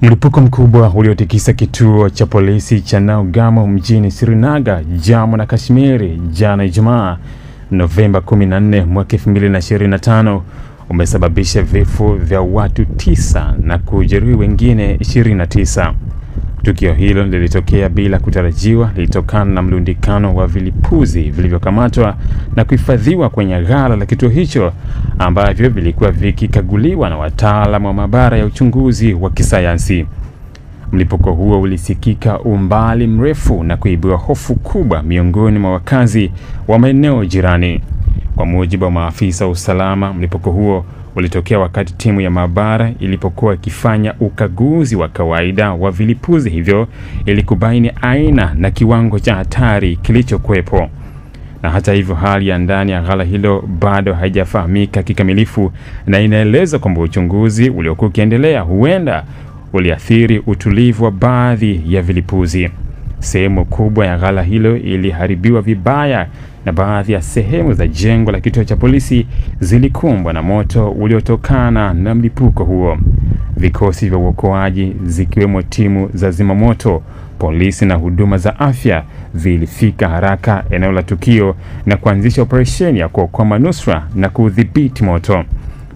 Mlipuko mkubwa uliotikisa kituo cha polisi cha Nagamo mjini Srinagar, Jammu na Kashmir jana Ijumaa, Novemba 14 mwaka 2025 umesababisha vifo vya watu 9 na kujeruhi wengine 29. Tukio hilo lilitokea bila kutarajiwa, lilitokana na mlundikano wa vilipuzi vilivyokamatwa na kuhifadhiwa kwenye ghala la kituo hicho ambavyo vilikuwa vikikaguliwa na wataalamu wa maabara ya uchunguzi wa kisayansi. Mlipuko huo ulisikika umbali mrefu na kuibua hofu kubwa miongoni mwa wakazi wa maeneo jirani. Kwa mujibu wa maafisa wa usalama, mlipuko huo ulitokea wakati timu ya maabara ilipokuwa ikifanya ukaguzi wa kawaida wa vilipuzi hivyo ili kubaini aina na kiwango cha hatari kilichokuwepo. Na hata hivyo, hali ya ndani ya ghala hilo bado haijafahamika kikamilifu na inaeleza kwamba uchunguzi uliokuwa ukiendelea huenda uliathiri utulivu wa baadhi ya vilipuzi. Sehemu kubwa ya ghala hilo iliharibiwa vibaya na baadhi ya sehemu za jengo la kituo cha polisi zilikumbwa na moto uliotokana na mlipuko huo. Vikosi vya uokoaji zikiwemo timu za zimamoto, polisi na huduma za afya vilifika haraka eneo la tukio na kuanzisha operesheni ya kuokoa manusura na kudhibiti moto.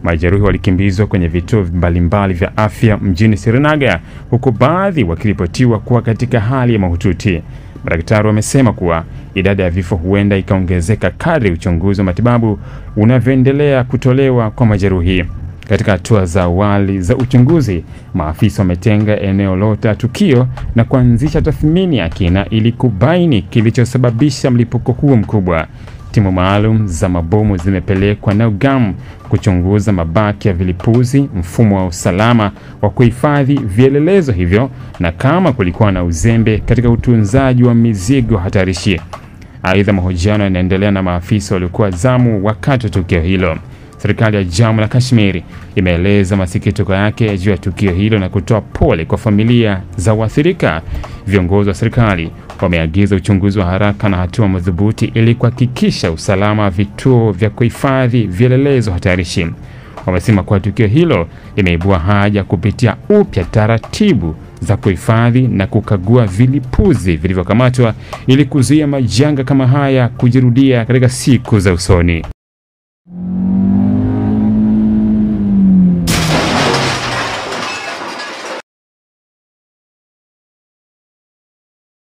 Majeruhi walikimbizwa kwenye vituo mbalimbali vya afya mjini Srinagar, huku baadhi wakiripotiwa kuwa katika hali ya mahututi. Madaktari wamesema kuwa idadi ya vifo huenda ikaongezeka kadri uchunguzi wa matibabu unavyoendelea kutolewa kwa majeruhi. Katika hatua za awali za uchunguzi, maafisa wametenga eneo lote la tukio na kuanzisha tathmini ya kina ili kubaini kilichosababisha mlipuko huo mkubwa. Timu maalum za mabomu zimepelekwa Nagamo kuchunguza mabaki ya vilipuzi, mfumo wa usalama wa kuhifadhi vielelezo hivyo na kama kulikuwa na uzembe katika utunzaji wa mizigo hatarishi. Aidha, mahojiano yanaendelea na maafisa waliokuwa zamu wakati wa tukio hilo. Serikali ya Jammu na Kashmir imeeleza masikitiko yake juu ya tukio hilo na kutoa pole kwa familia za waathirika. Viongozi wa serikali wameagiza uchunguzi wa haraka na hatua madhubuti ili kuhakikisha usalama wa vituo vya kuhifadhi vielelezo hatarishi. Wamesema kuwa tukio hilo limeibua haja kupitia upya taratibu za kuhifadhi na kukagua vilipuzi vilivyokamatwa ili kuzuia majanga kama haya kujirudia katika siku za usoni.